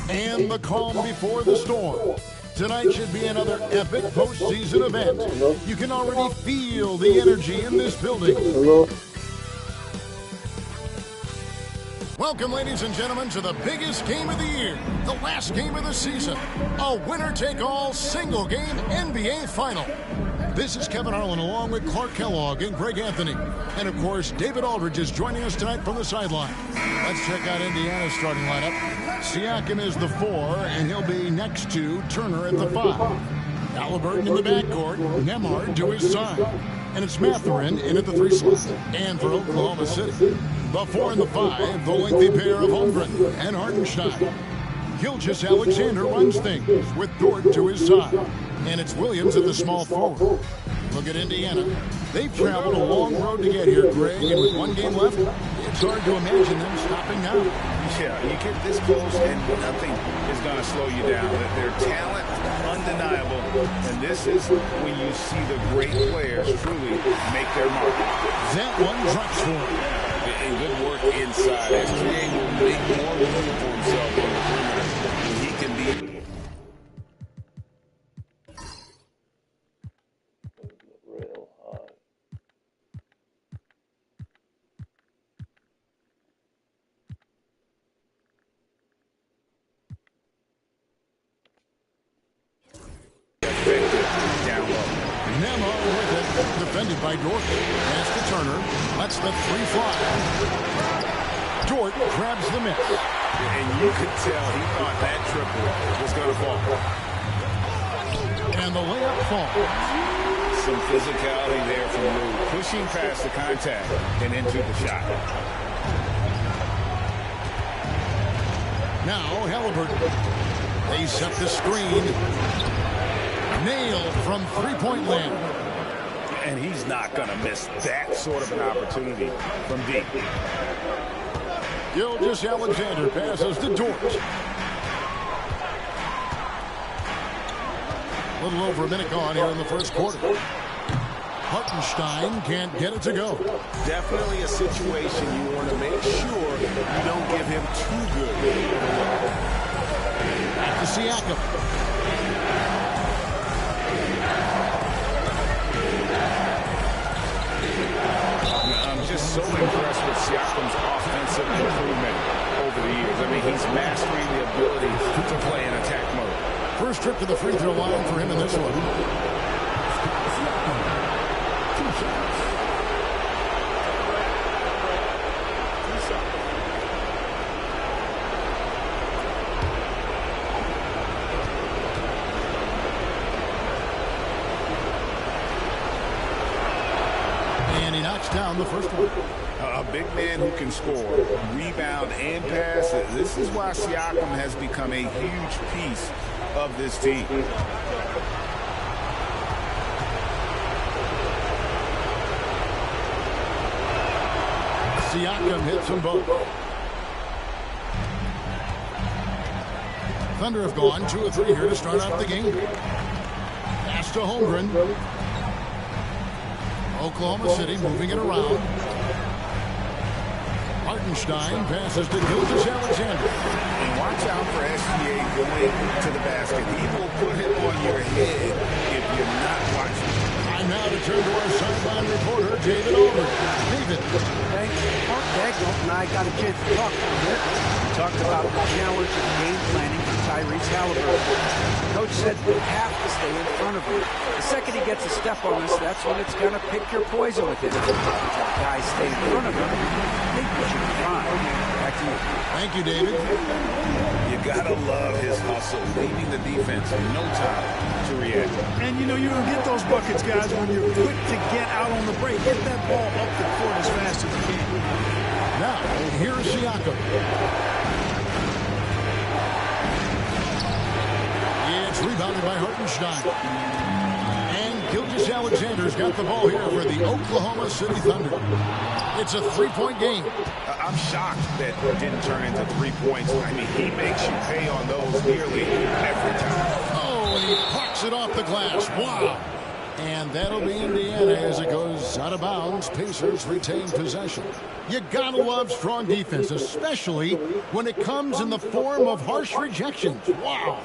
And the calm before the storm. Tonight should be another epic postseason event. You can already feel the energy in this building. Welcome, ladies and gentlemen, to the biggest game of the year, the last game of the season, a winner-take-all single-game NBA Final. This is Kevin Harlan along with Clark Kellogg and Greg Anthony. And, of course, David Aldridge is joining us tonight from the sideline. Let's check out Indiana's starting lineup. Siakam is the 4, and he'll be next to Turner at the 5. Halliburton in the backcourt, Nembhard to his side. And it's Mathurin in at the 3 slot. And for Oklahoma City, the 4 and the 5, the lengthy pair of Holmgren and Hartenstein. Gilgeous-Alexander runs things with Dort to his side. And it's Williams at the small forward. Look at Indiana. They've traveled a long road to get here, Greg, and with one game left, it's hard to imagine them stopping now. Yeah, you get this close and nothing is going to slow you down. Their talent, undeniable, and this is when you see the great players truly make their mark. That one drops for him. And good work inside. SGA will make more room for himself on the perimeter when he can be. Defended by Dort. Pass to Turner. Lets the 3 fly. Dort grabs the miss. And you could tell he thought that triple was going to fall. And the layup falls. Some physicality there from Lou, pushing past the contact and into the shot. Now Halliburton. They set the screen. Nailed from three-point land. And he's not going to miss that sort of an opportunity from deep. Gilgeous-Alexander passes to Dort. A little over a minute gone here in the first quarter. Hartenstein can't get it to go. Definitely a situation you want to make sure you don't give him too good. Back to Siakam. Just so impressed with Siakam's offensive improvement over the years. I mean, he's mastering the ability to play in attack mode. First trip to the free throw line for him in this one. Down the first one. A big man who can score, rebound, and pass. This is why Siakam has become a huge piece of this team. Siakam hits them both. Thunder have gone 2 of 3 here to start out the game. Pass to Holmgren. Oklahoma City moving it around. Hartenstein passes to Gilgeous-Alexander. And watch out for SGA going to the basket. He will put it on your head if you're not watching. Time now to turn to our sideline reporter, David Aldridge. David. Thanks. Mark Dagnall and I got a chance to talk a bit. We talked about the challenge of game planning for Tyrese Halliburton. Coach said we have to stay in front of him. The second he gets a step on us, that's when it's going to pick your poison with him. If guys stay in front of him, I think we should be fine. Back to you. Thank you, David. You got to love his hustle, leaving the defense in no time to react. And, you know, you're going to get those buckets, guys, when you're quick to get out on the break. Get that ball up the court as fast as you can. Now, here's Siakam. It's rebounded by Hartenstein. And Gilgeous-Alexander's got the ball here for the Oklahoma City Thunder. It's a three-point game. I'm shocked that didn't turn into 3 points. I mean, he makes you pay on those nearly every time. Oh, and he pucks it off the glass. Wow. And that'll be Indiana as it goes out of bounds. Pacers retain possession. You gotta love strong defense, especially when it comes in the form of harsh rejections. Wow.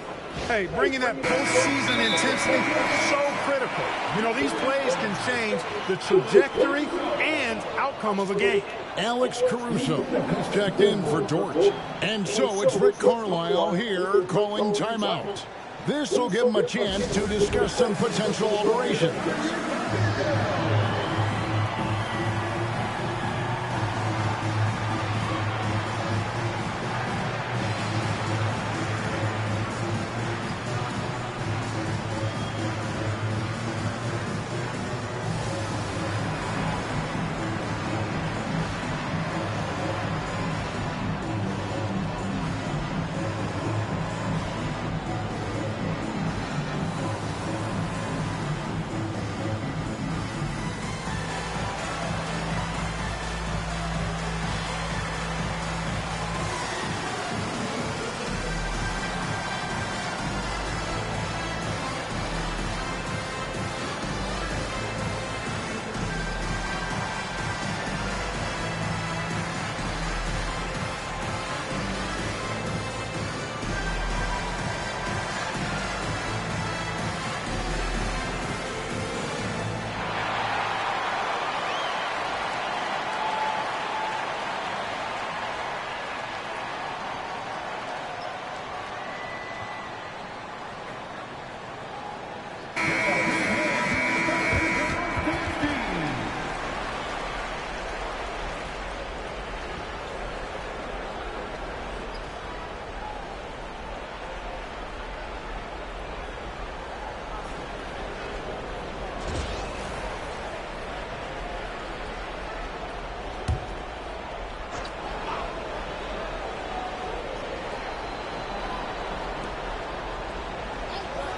Hey, bringing that postseason intensity, so critical. You know, these plays can change the trajectory and outcome of a game. Alex Caruso is checked in for Dort. And so it's Rick Carlisle here calling timeout. This will give him a chance to discuss some potential alterations.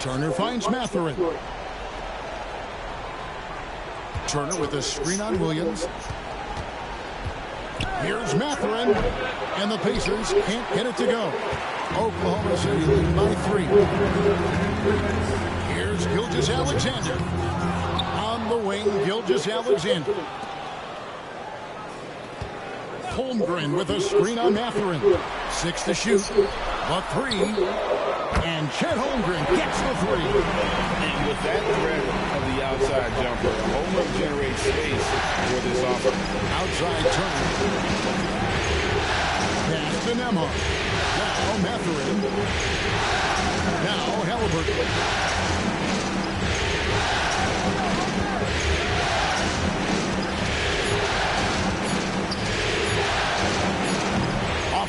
Turner finds Mathurin. Turner with a screen on Williams. Here's Mathurin, and the Pacers can't get it to go. Oklahoma City leading by 3. Here's Gilgeous-Alexander. On the wing, Gilgeous-Alexander. Holmgren with a screen on Mathurin. 6 to shoot. A 3. And Chet Holmgren gets the 3. And with that threat of the outside jumper, Holmgren generates space for this offense. Outside Turner. Pass to Nembhard. Now Mathurin. Now Halliburton.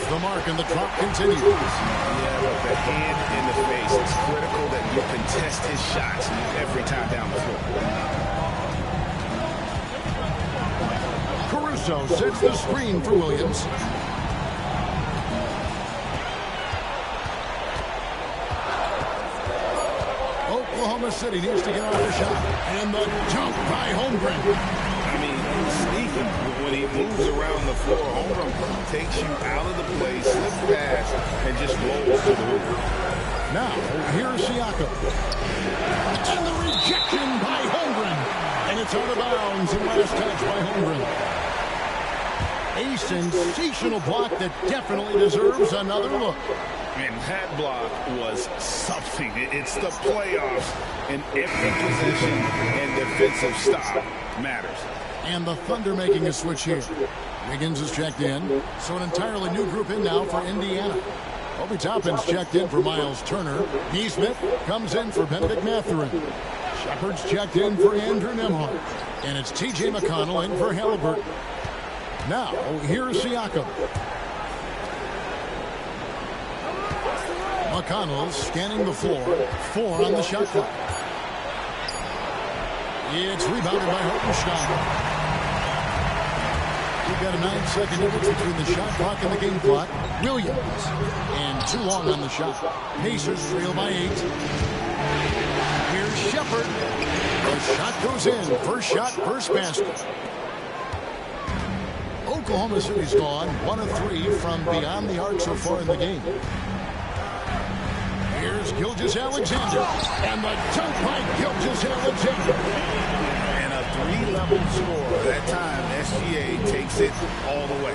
The mark and the drop continues. Yeah, but the hand in the face. It's critical that you contest his shots every time down the floor. Caruso sets the screen for Williams. Oklahoma City needs to get off the shot. And the jump by Holmgren. I mean, sneaky. When he moves around the floor, Holmgren takes you out of the play, slips past, and just rolls to the hoop. Now, here's Siakam. And the rejection by Holmgren. And it's out of bounds, and last touch by Holmgren. A sensational block that definitely deserves another look. And that block was something. It's the playoffs, and every position and defensive stop matters. And the Thunder making a switch here. Wiggins is checked in. So an entirely new group in now for Indiana. Obi Toppin's checked in for Miles Turner. Neesmith comes in for Benedict Mathurin. Shepard's checked in for Andrew Nembhard. And it's T.J. McConnell in for Halliburton. Now, here's Siakam. McConnell scanning the floor. 4 on the shot clock. It's rebounded by Hartenstein. We've got a 9-second difference between the shot clock and the game clock. Williams. And too long on the shot. Pacers trail by 8. Here's Shepard. The shot goes in. First shot, first basket. Oklahoma City's gone 1 of 3 from beyond the arc so far in the game. Here's Gilgeous-Alexander, and the dunk by Gilgeous-Alexander. And a 3-level score. That time, SGA takes it all the way.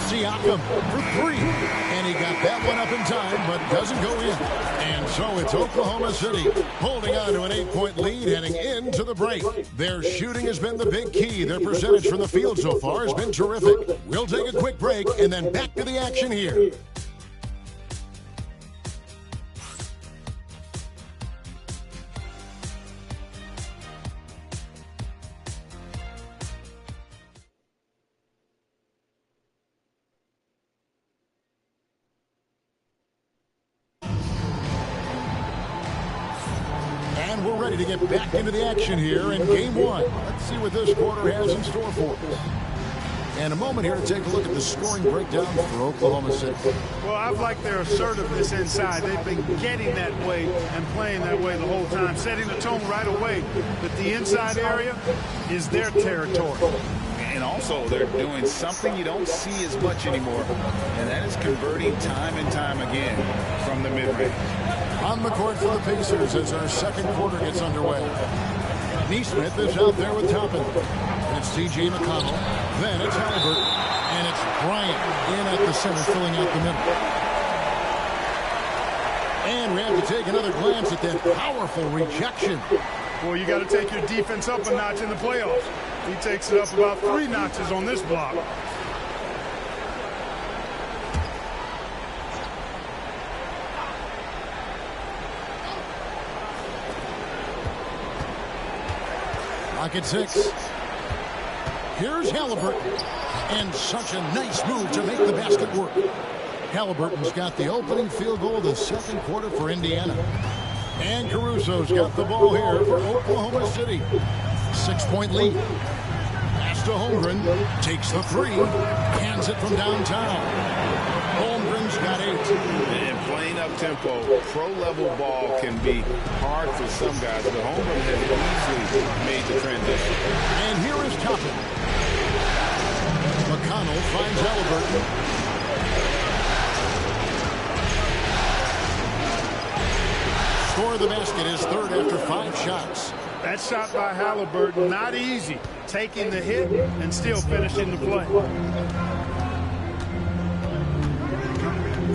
Siakam for 3, and he got that one up in time, but doesn't go in. And so it's Oklahoma City holding on to an 8-point lead heading into the break. Their shooting has been the big key. Their percentage from the field so far has been terrific. We'll take a quick break and then back to the action here. And we're ready to get back into the action here in Game 1. Let's see what this quarter has in store for us. And a moment here to take a look at the scoring breakdown for Oklahoma City. Well, I've liked their assertiveness inside. They've been getting that way and playing that way the whole time, setting the tone right away. But the inside area is their territory. And also, they're doing something you don't see as much anymore, and that is converting time and time again from the mid-range. On the court for the Pacers as our second quarter gets underway. Neesmith is out there with Toppin. It's T.J. McConnell. Then it's Halliburton. And it's Bryant in at the center, filling out the middle. And we have to take another glance at that powerful rejection. Well, you got to take your defense up a notch in the playoffs. He takes it up about 3 notches on this block. Lock at 6. Here's Halliburton. And such a nice move to make the basket work. Halliburton's got the opening field goal of the second quarter for Indiana. And Caruso's got the ball here for Oklahoma City. 6-point lead. Pass to Holmgren. Takes the 3. Hands it from downtown. Holmgren's got 8. And playing up tempo, pro-level ball can be hard for some guys, but Holmgren has easily made the transition. And here is Toppin. McConnell finds Halliburton. Score of the basket is third after 5 shots. That shot by Halliburton, not easy. Taking the hit and still finishing the play.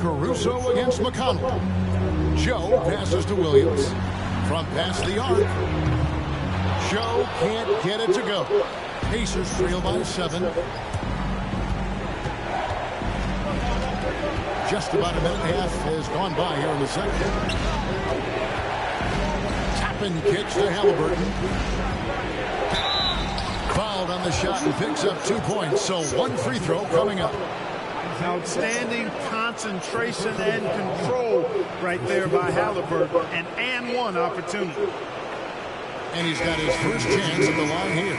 Caruso against McConnell. Joe passes to Williams. From past the arc. Joe can't get it to go. Pacers trail by 7. Just about a minute and a half has gone by here in the second. Toppin kicks to Halliburton. Fouled on the shot and picks up 2 points. So 1 free throw coming up. Outstanding concentration and control right there by Halliburton. An and 1 opportunity. And he's got his first chance at the line here.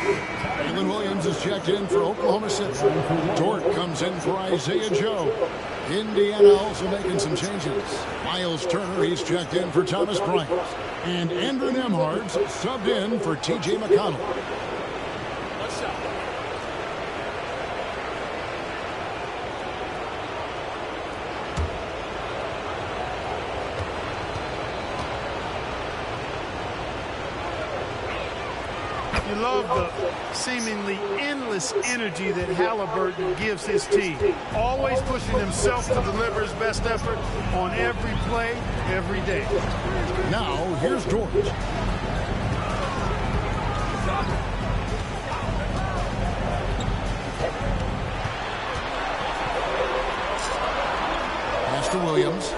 Jalen Williams is checked in for Oklahoma City. Dort comes in for Isaiah Joe. Indiana also making some changes. Miles Turner, he's checked in for Thomas Bryant. And Andrew Nembhard's subbed in for T.J. McConnell. You love the seemingly endless energy that Halliburton gives his team. Always pushing himself to deliver his best effort on every play, every day. Now, here's Dort. Pass to Williams.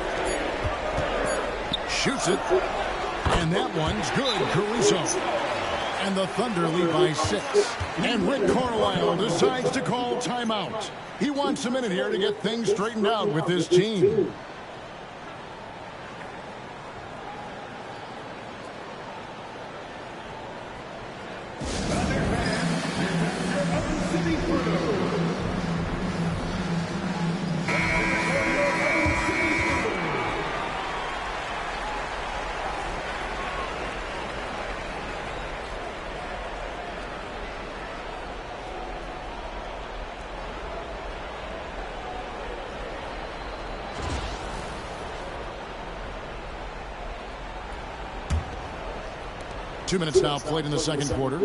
Shoots it. And that one's good, Caruso. And the Thunder lead by 6. And Rick Carlisle decides to call timeout. He wants a minute here to get things straightened out with his team. 2 minutes now played in the second quarter.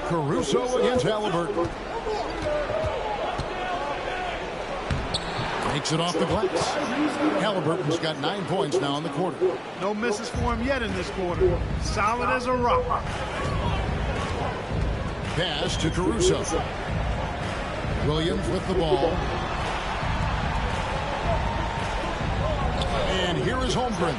Caruso against Halliburton. Makes it off the glass. Halliburton's got 9 points now in the quarter. No misses for him yet in this quarter. Solid as a rock. Pass to Caruso. Williams with the ball. And here is Holmgren.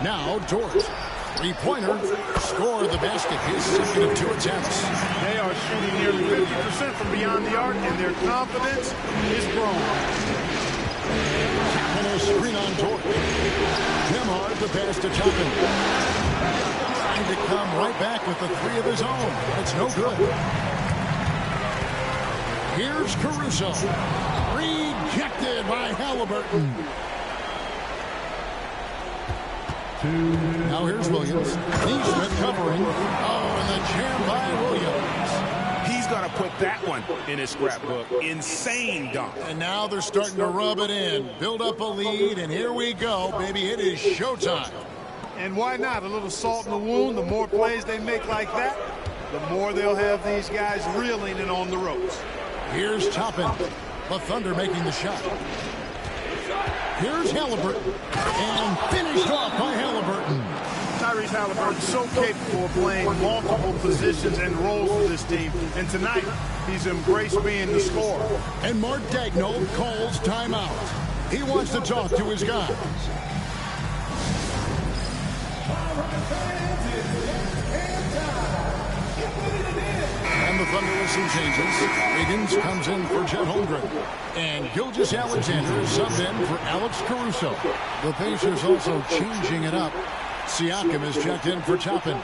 Now Dort. Three-pointer. Scored the basket. His second of 2 attempts. They are shooting nearly 50% from beyond the arc, and their confidence is growing. And a screen on Dort. Nembhard the pass to Toppin. Trying to come right back with the 3 of his own. It's no good. Here's Caruso. Rejected by Halliburton. Now here's Williams. Neesmith covering. Oh, and the jam by Williams. He's going to put that one in his scrapbook. Insane dunk. And now they're starting to rub it in. Build up a lead, and here we go, baby. It is showtime. And why not? A little salt in the wound. The more plays they make like that, the more they'll have these guys reeling and on the ropes. Here's Toppin. The Thunder making the shot. Here's Halliburton. And finished off by Halliburton. Tyrese Halliburton so capable of playing multiple positions and roles for this team. And tonight, he's embraced being the scorer. And Mark Daigneault calls timeout. He wants to talk to his guys. And the Thunder with some changes. Wiggins comes in for Chet Holmgren. And Gilgeous-Alexander is subbed in for Alex Caruso. The Pacers also changing it up. Siakam is checked in for Toppin.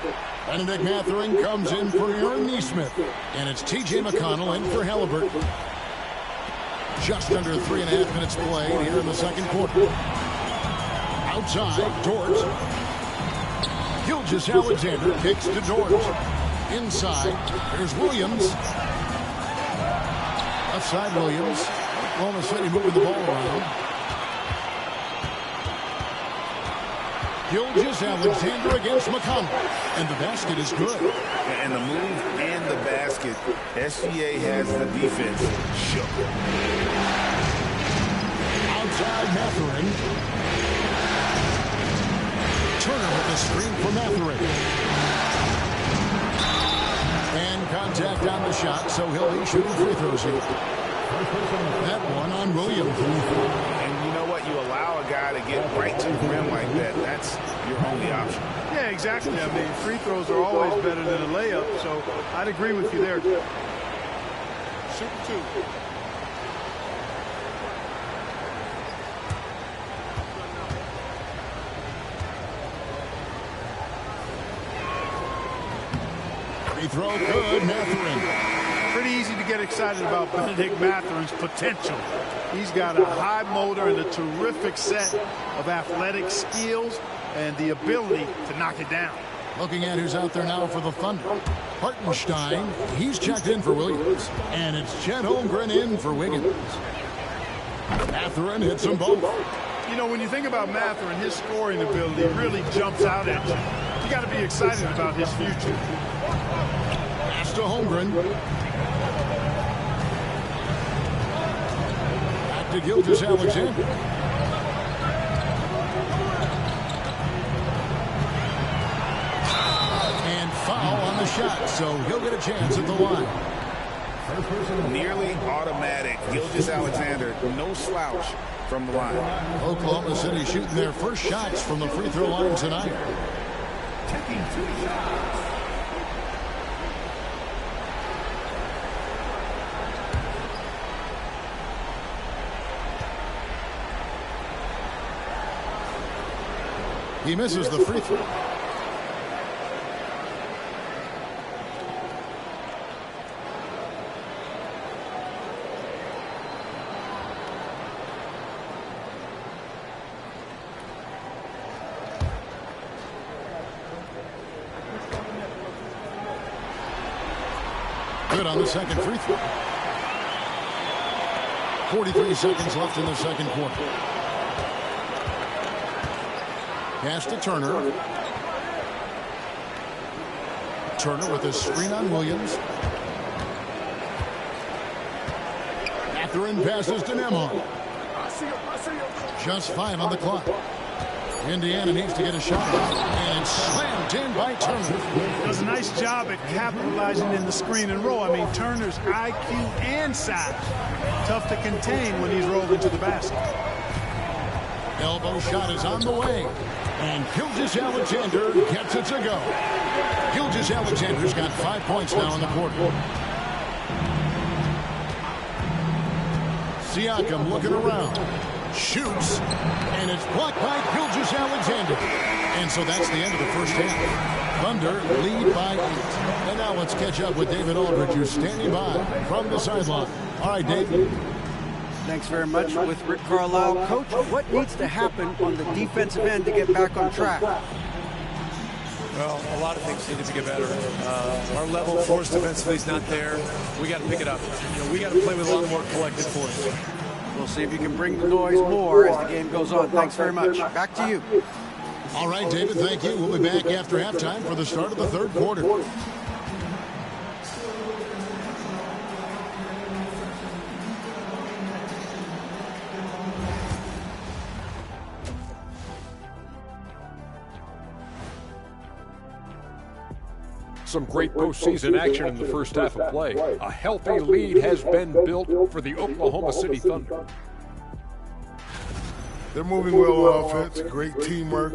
Benedict Mathurin comes in for Aaron Neesmith. And it's T.J. McConnell in for Halliburton. Just under 3.5 minutes played here in the second quarter. Outside, Dort. Gilgeous-Alexander kicks to Dort. Inside, there's Williams. Outside Williams. Oklahoma City moving the ball around. Gilgeous-Alexander against McConnell. And the basket is good. And the move and the basket, SGA has the defense shook. Outside Mathurin. Turner with the screen for Mathurin. And contact on the shot, so he'll be shooting free throws here. That one on Williams. And you know what? You allow a guy to get right to the rim like that. That's your only option. Yeah, exactly. I mean, free throws are always better than a layup, so I'd agree with you there. Shoot 2. Free throw good, Mathurin. Pretty easy to get excited about Benedict Mathurin's potential. He's got a high motor and a terrific set of athletic skills and the ability to knock it down. Looking at who's out there now for the Thunder. Hartenstein, he's checked in for Williams. And it's Chet Holmgren in for Wiggins. Mathurin hits them both. You know, when you think about Mathurin, his scoring ability really jumps out at you. You got to be excited about his future. Pass to Holmgren. Back to Gilgeous-Alexander. And foul on the shot, so he'll get a chance at the line. Nearly automatic. Gilgeous-Alexander, no slouch from the line. Oklahoma City shooting their first shots from the free throw line tonight. Taking 2 shots. He misses the free throw. Good on the second free throw. 43 seconds left in the second quarter. Pass to Turner. Turner with a screen on Williams. Catherine passes to Nembhard. Just 5 on the clock. Indiana needs to get a shot and slammed in by Turner. Does a nice job at capitalizing in the screen and roll. I mean, Turner's IQ and size. Tough to contain when he's rolled into the basket. Elbow shot is on the way. And Gilgeous-Alexander gets it to go. Gilgeous-Alexander's got 5 points now in the quarter. Siakam looking around. Shoots, and it's blocked by Gilgeous-Alexander. And so that's the end of the first half. Thunder lead by 8. And now let's catch up with David Aldridge, who's standing by from the sideline. All right, Dave. Thanks very much with Rick Carlisle. Coach, what needs to happen on the defensive end to get back on track? Well, a lot of things need to get better. Our level of force defensively is not there. We got to pick it up. We got to play with a lot more collective force. We'll see if you can bring the noise more as the game goes on. Thanks very much. Back to you. All right, David, thank you. We'll be back after halftime for the start of the third quarter. Some great postseason action in the first half of play. A healthy lead has been built for the Oklahoma City Thunder. They're moving well on offense, great teamwork.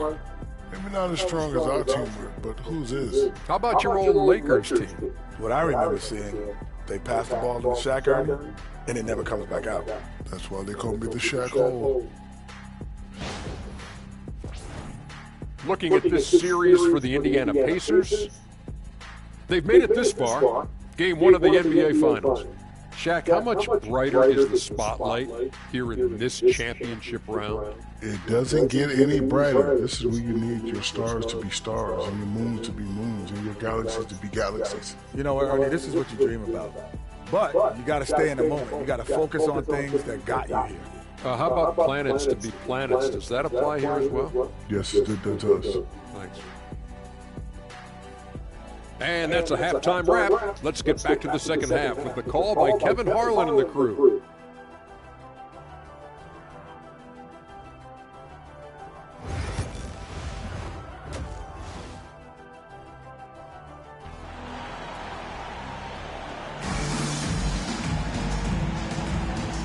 Maybe not as strong as our teamwork, but whose is? How about your old Lakers team? What I remember seeing, they pass the ball to the Shaq area, and it never comes back out. That's why they call me the Shaq Hole. Looking at this series for the Indiana Pacers, they've made it this far, game 1 of the NBA Finals. Shaq, how much brighter is the spotlight here in this championship round? It doesn't get any brighter. This is where you need your stars to be stars, and your moons to be moons, and your galaxies to be galaxies. You know, Ernie, this is what you dream about. But you got to stay in the moment. You got to focus on things that got you here. How about planets to be planets? Does that apply here as well? Yes, it does. Thanks. And that's a halftime wrap. Let's get back to the second half with the call by Kevin Harlan and the crew.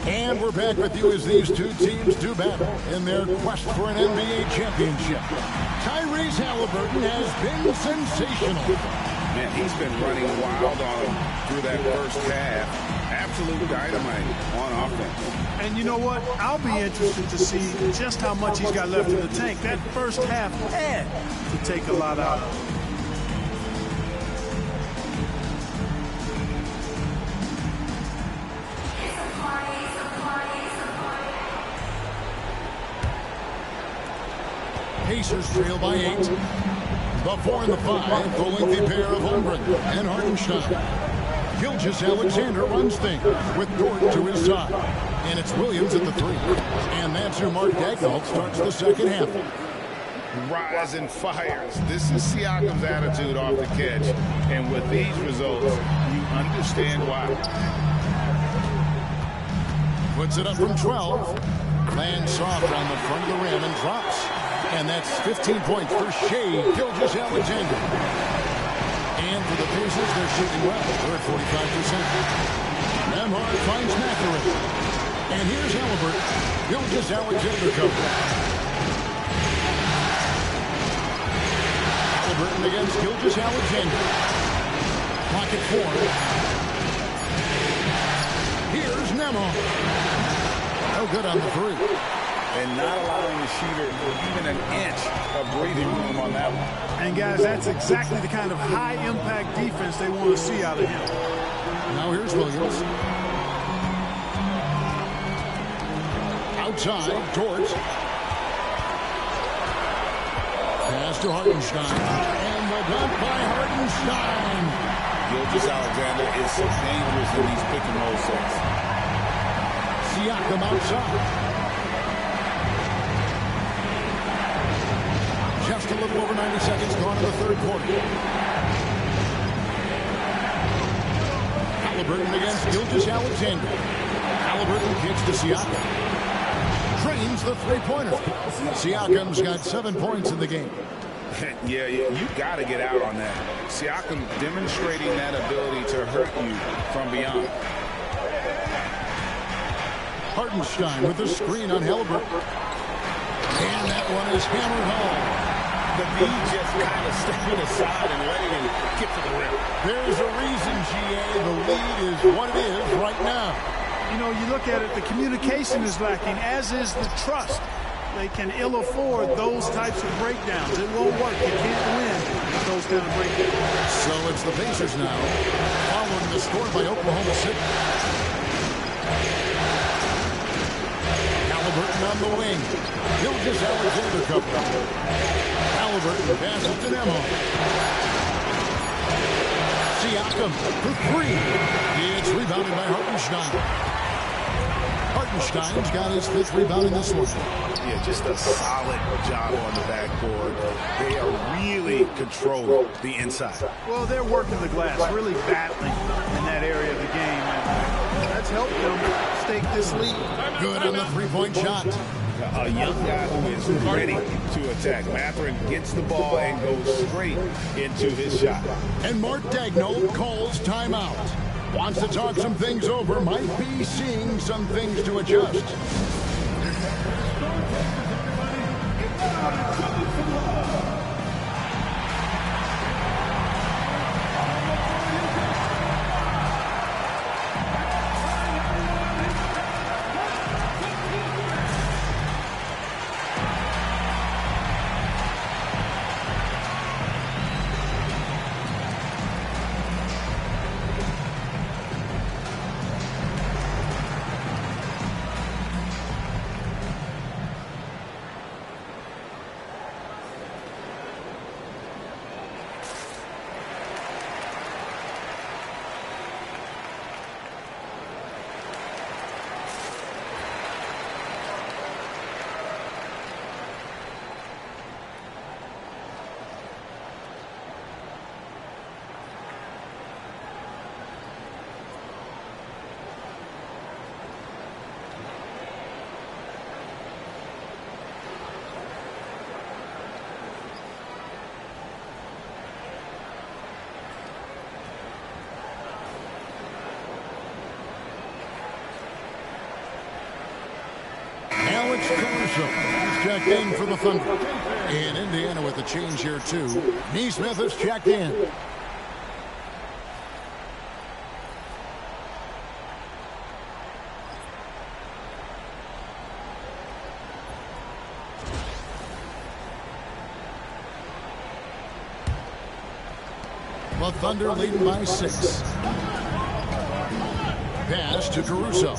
And we're back with you as these two teams do battle in their quest for an NBA championship. Tyrese Halliburton has been sensational. Man, he's been running wild on him through that first half. Absolute dynamite on offense. And you know what? I'll be interested to see just how much he's got left in the tank. That first half had to take a lot out of him. Pacers trail by 8. The 4 and the 5, the lengthy pair of Holmgren and Hartenstein. Gilgeous-Alexander runs things with Dort to his side. And it's Williams at the 3. And that's who Mark Daigneault starts the second half. Rise and fires. This is Siakam's attitude off the catch. And with these results, you understand why. Puts it up from 12. Lands soft on the front of the rim and drops. And that's 15 points for Shai Gilgeous-Alexander. And for the Pacers, they're shooting well. They're at 45%. Nembhard finds McElroy. And here's Halliburton. Gilgeous-Alexander comes. Halliburton against Gilgeous-Alexander. Pocket 4. Here's Nembhard. No good on the 3. And not allowing the shooter even an inch of breathing room on that one. And guys, that's exactly the kind of high-impact defense they want to see out of him. Now here's Williams. Outside, Dort. Pass to Hartenstein. And the dunk by Hartenstein. Gilgeous-Alexander is so dangerous in these pick-and-roll sets. Siakam outside. Just a little over 90 seconds gone in the third quarter. Halliburton against Gilgeous-Alexander. Halliburton kicks to Siakam. Drains the three-pointer. Siakam's got 7 points in the game. Yeah, you got to get out on that. Siakam demonstrating that ability to hurt you from beyond. Hartenstein with the screen on Halliburton. And that one is hammered home. The B just kind of stepping aside and letting him get to the rim. There's a reason, GA. The lead is what it is right now. You know, you look at it, the communication is lacking, as is the trust. They can ill afford those types of breakdowns. It won't work. You can't win with those kind of breakdowns. So it's the Pacers now, following the score by Oklahoma City. Halliburton on the wing. Gilgeous-Alexander cover. Halliburton passes to Nemo. Siakam for three. It's rebounded by Hartenstein. Hartenstein's got his 5th rebound in this one. Yeah, just a solid job on the backboard. They are really controlling the inside. Well, they're working the glass, really battling in that area of the game. And that's helped them stake this lead. Good on the three-point shot. A young guy who is ready to attack. Mathurin gets the ball and goes straight into his shot. And Mark Daigneault calls timeout. Wants to talk some things over, might be seeing some things to adjust. He's checked in for the Thunder. In Indiana with a change here, too. Neesmith is checked in. The Thunder leading by 6. Pass to Caruso.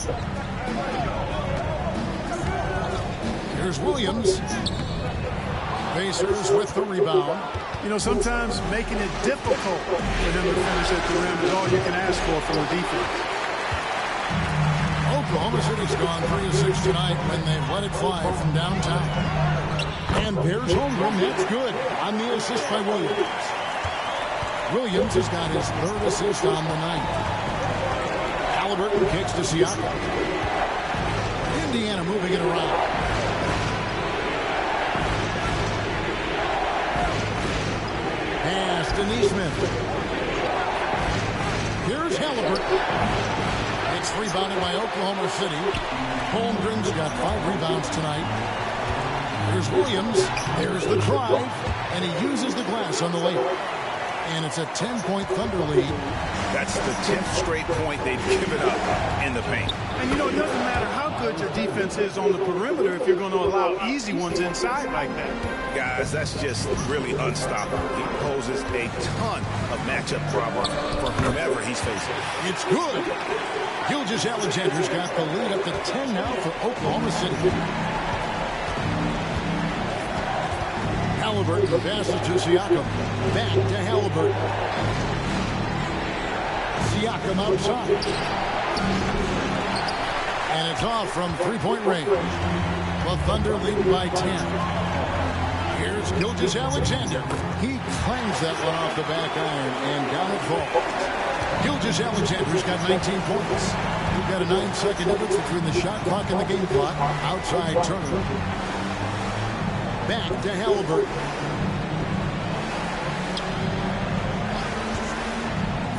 Here's Williams. Pacers with the rebound. You know, sometimes making it difficult for them to finish at the rim is all you can ask for from the defense. Oklahoma City's gone 3 of 6 tonight when they've let it fly from downtown. And there's Holmgren. That's good on the assist by Williams. Williams has got his 3rd assist on the night. Halliburton kicks to Siakam. Indiana moving it around. Pass to Neesmith. Here's Halliburton. It's rebounded by Oklahoma City. Holmgren's got 5 rebounds tonight. Here's Williams. There's the drive. And he uses the glass on the layup. And it's a 10-point Thunder lead. That's the 10th straight point they've given up in the paint. And, you know, it doesn't matter how good your defense is on the perimeter if you're going to allow easy ones inside like that. Guys, that's just really unstoppable. He poses a ton of matchup problems for whomever he's facing. It's good. Gilgeous-Alexander's got the lead up to 10 now for Oklahoma City. Halliburton passes to Siakam. Back to Halliburton. Siakam outside. And it's off from 3-point range. The Thunder leading by 10. Here's Gilgeous-Alexander. He clangs that one off the back iron, and down it falls. Gilgeous-Alexander's got 19 points. We've got a 9-second difference between the shot clock and the game clock. Outside Turner. Back to Halliburton.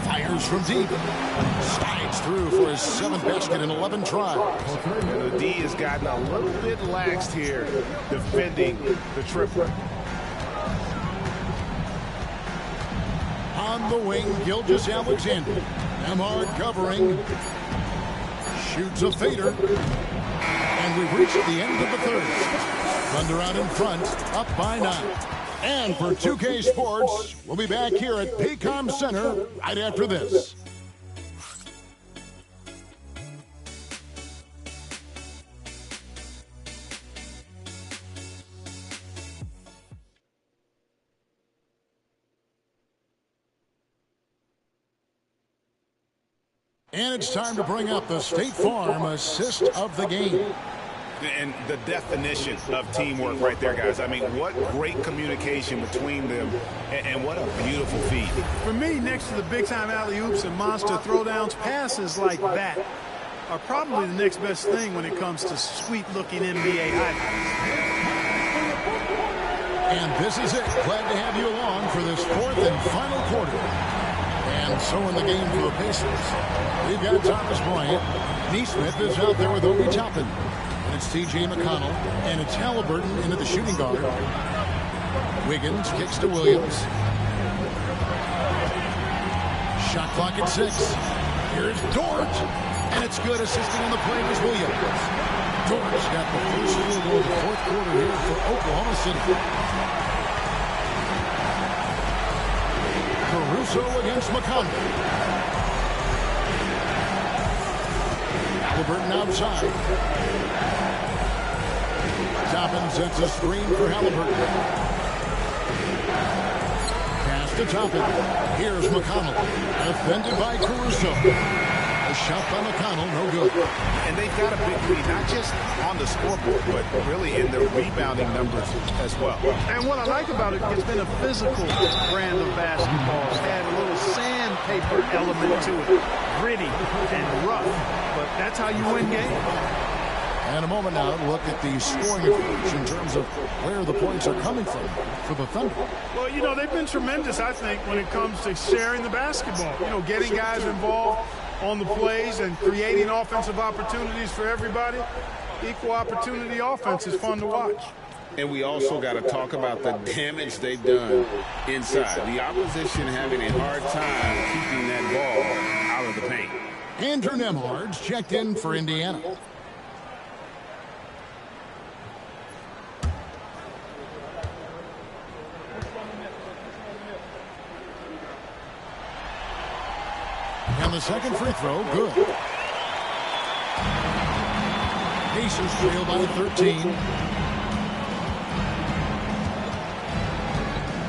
Fires from deep. Slides through for his 7th basket in 11 tries. And the D has gotten a little bit laxed here defending the triple. On the wing, Gilgeous-Alexander. Nembhard covering. Shoots a fader. And we've reached the end of the third. Thunder out in front, up by 9. And for 2K Sports, we'll be back here at Paycom Center right after this. And it's time to bring up the State Farm assist of the game. And the definition of teamwork right there, guys. I mean, what great communication between them, and what a beautiful feat. For me, next to the big-time alley-oops and monster throwdowns, passes like that are probably the next best thing when it comes to sweet-looking NBA highlights. And this is it. Glad to have you along for this 4th and final quarter. And so in the game for the Pacers, we've got Thomas Bryant. Neesmith is out there with Obi Toppin. And it's T.J. McConnell. And it's Halliburton into the shooting guard. Wiggins kicks to Williams. Shot clock at 6. Here's Dort. And it's good. Assisting on the play was Williams. Dort's got the first field goal of the 4th quarter here for Oklahoma City. Caruso against McConnell. Halliburton outside. Toppin sets a screen for Halliburton. Pass to Toppin. Here's McConnell. Defended by Caruso. A shot by McConnell, no good. And they've got a big lead, not just on the scoreboard, but really in their rebounding numbers as well. And what I like about it, it's been a physical brand of basketball. It's had a little sandpaper element to it. Gritty and rough, but that's how you win games. And a moment now to look at the scoring approach in terms of where the points are coming from for the Thunder. Well, you know, they've been tremendous, I think, when it comes to sharing the basketball. You know, getting guys involved on the plays and creating offensive opportunities for everybody. Equal opportunity offense is fun to watch. And we also got to talk about the damage they've done inside. The opposition having a hard time keeping that ball out of the paint. Andrew Nembhard's checked in for Indiana. And the second free throw, good. Pacers trail by 13.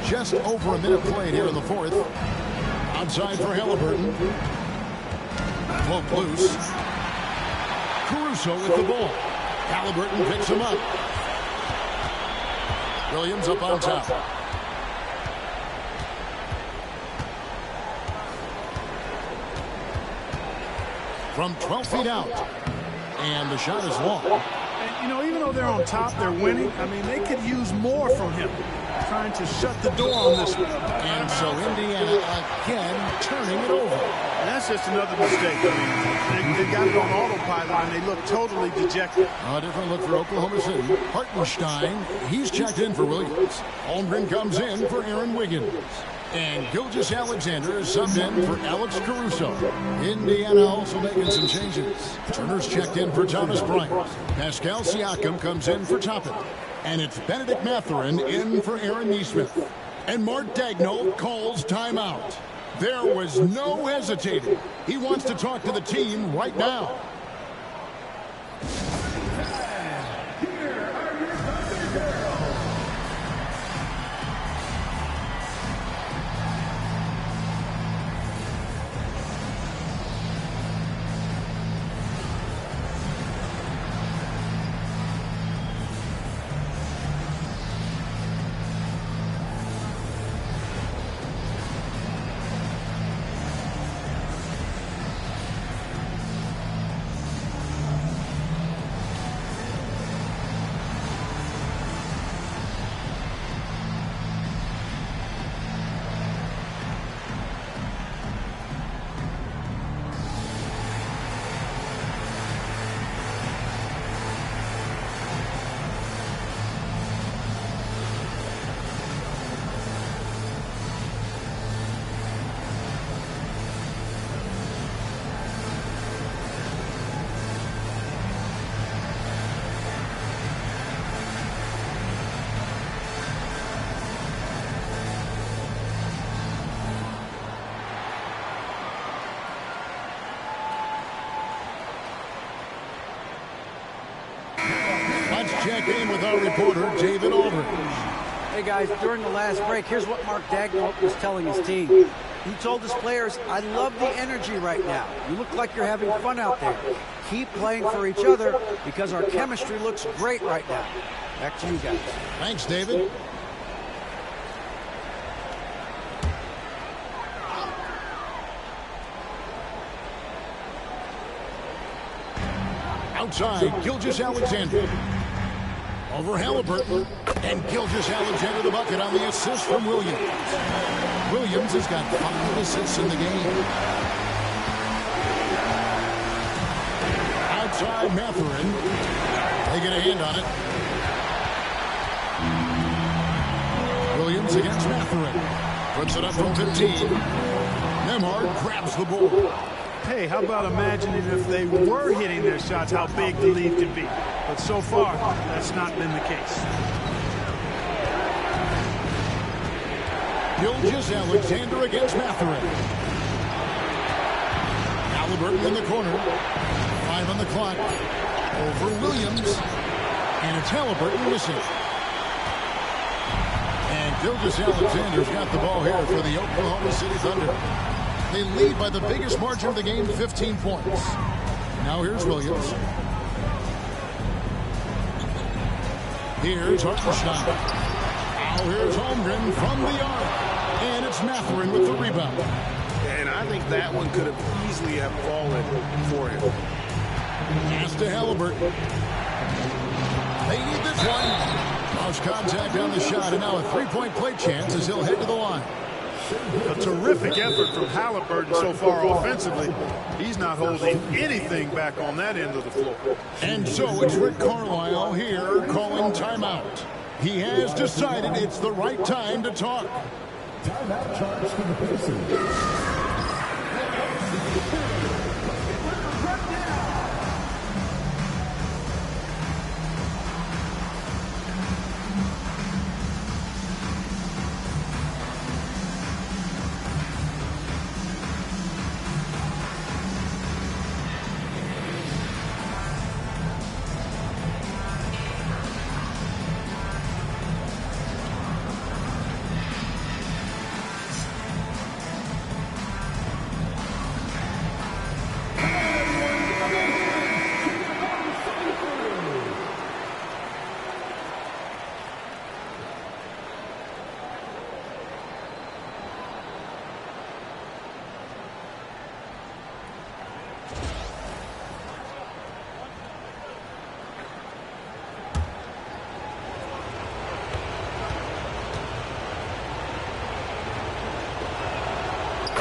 Just over a minute played here in the 4th. Outside for Halliburton. Float loose. Caruso with the ball. Halliburton picks him up. Williams up on top. From 12 feet out. And the shot is long. And, you know, even though they're on top, they're winning. I mean, they could use more from him. Trying to shut the door on this one. And so Indiana again turning it over. And that's just another mistake. I mean, they got it on autopilot and they look totally dejected. A different look for Oklahoma City. Hartenstein, he's checked in for Williams. Holmgren comes in for Aaron Wiggins. And Gilgeous-Alexander is subbed in for Alex Caruso. Indiana also making some changes. Turner's checked in for Thomas Bryant. Pascal Siakam comes in for Toppin. And it's Benedict Mathurin in for Aaron Neesmith. And Mark Daigneault calls timeout. There was no hesitating. He wants to talk to the team right now. Let's check in with our reporter, David Aldridge. Hey guys, during the last break, here's what Mark Dagnall was telling his team. He told his players, I love the energy right now. You look like you're having fun out there. Keep playing for each other because our chemistry looks great right now. Back to you guys. Thanks, David. Outside, Gilgeous-Alexander. Over Halliburton. And Gilgeous-Alexander the bucket on the assist from Williams. Williams has got 5 assists in the game. Outside, Mathurin. They get a hand on it. Williams against Mathurin. Puts it up from 15. Nembhard grabs the ball. Hey, how about imagining if they were hitting their shots, how big the lead could be. But so far, that's not been the case. Gilgeous-Alexander against Mathurin. Halliburton in the corner. 5 on the clock. Over Williams. And it's Halliburton missing. And Gilgeous-Alexander's got the ball here for the Oklahoma City Thunder. They lead by the biggest margin of the game, 15 points. Now here's Williams. Here's Hartenstein. Now here's Holmgren from the arc. And it's Mathurin with the rebound. And I think that one could have easily have fallen for him. Pass to Halliburton. They need this one. Lost contact on the shot, and now a three-point play chance as he'll head to the line. A terrific effort from Halliburton so far offensively. He's not holding anything back on that end of the floor. And so it's Rick Carlisle here calling timeout. He has decided it's the right time to talk. Timeout charge for the Pacers.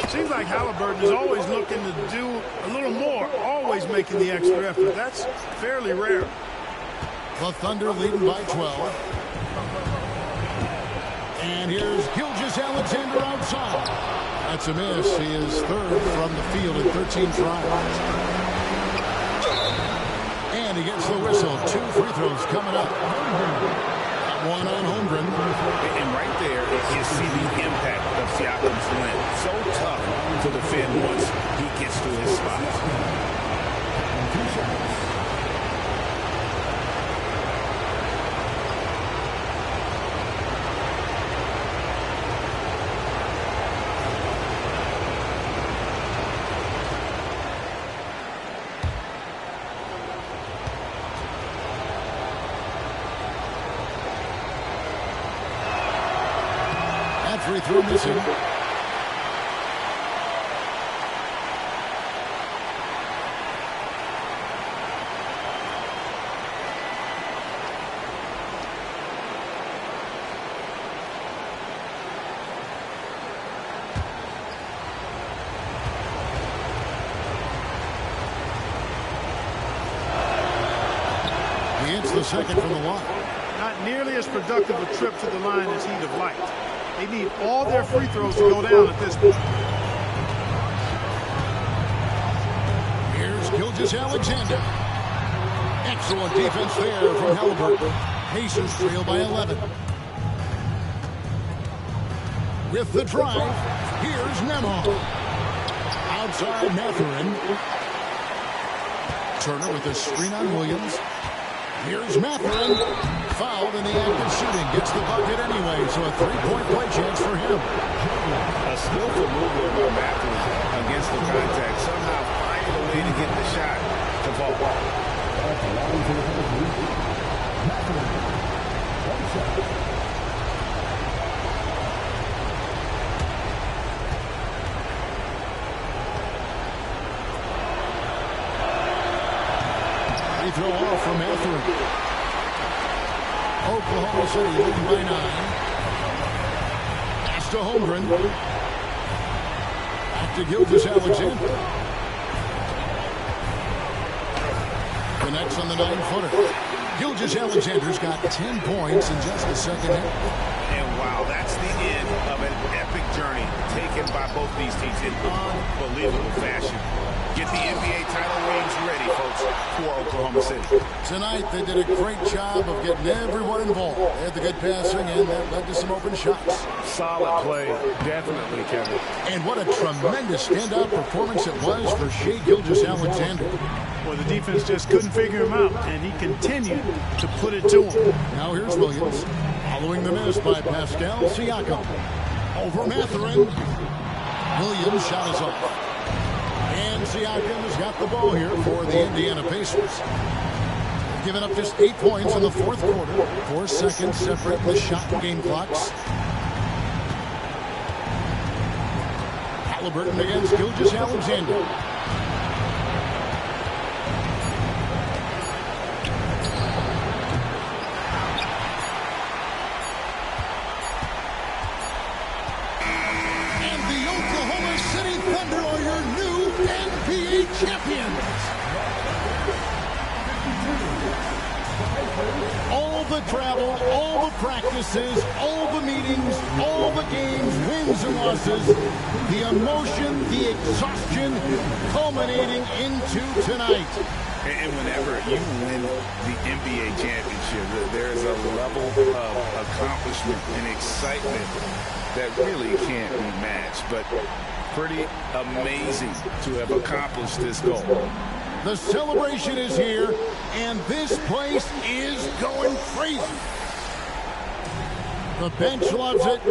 Seems like Halliburton is always looking to do a little more, always making the extra effort. That's fairly rare. The Thunder leading by 12. And here's Gilgeous-Alexander outside. That's a miss. He is third from the field in 13 tries. And he gets the whistle. 2 free throws coming up. One on Holmgren. And right there, you see the impact of Siakam's length. So tough to defend once he gets to his spot. Free throw missing. He hits the second from the line. Not nearly as productive a trip to the line as he'd have liked. They need all their free throws to go down at this point. Here's Gilgeous-Alexander. Excellent defense there from Halliburton. Pacers trail by 11. With the drive, here's Nembhard. Outside Mathurin. Turner with a screen on Williams. Here's Mathurin. Fouled in the act of shooting. Gets the bucket anyway, so a three-point play chance for him. A skillful move there by Mathurin against the contact. Somehow finding a way to get the shot to fall. Free throw off from Mathurin. Oklahoma City leading by 9. Pass to Holmgren. Back to Gilgeous-Alexander. Connects on the 9-footer. Gilgeous-Alexander's got 10 points in just the second half. And wow, that's the end of an epic journey taken by both these teams in unbelievable fashion. Get the NBA title rings ready, folks, for Oklahoma City. Tonight, they did a great job of getting everyone involved. They had the good passing, and that led to some open shots. Solid play, definitely, Kevin. And what a tremendous standout performance it was for Shai Gilgeous-Alexander. Well, the defense just couldn't figure him out, and he continued to put it to him. Now here's Williams, following the miss by Pascal Siakam. Over Mathurin. Williams' shot is off. And Siakam has got the ball here for the Indiana Pacers. Giving up just 8 points in the fourth quarter. 4 seconds separate the shot game clocks. Halliburton against Gilgeous-Alexander. And the Oklahoma City Thunder are your new NBA champions. All the travel, all the practices, all the meetings, all the games, wins and losses, the emotion, the exhaustion culminating into tonight. And whenever you win the NBA championship, there's a level of accomplishment and excitement that really can't be matched. But pretty amazing to have accomplished this goal. The celebration is here, and this place is going crazy. The bench loves it.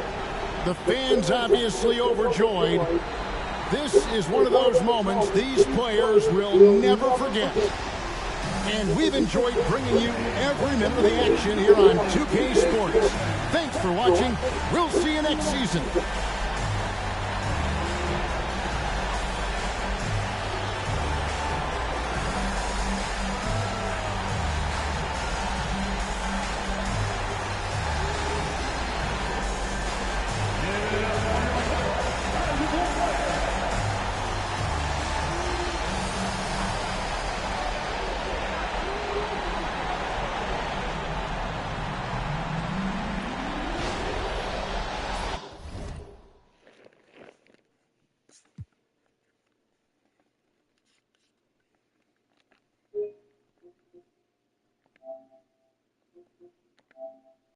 The fans obviously overjoyed. This is one of those moments these players will never forget. And we've enjoyed bringing you every minute of the action here on 2K Sports. Thanks for watching. We'll see you next season.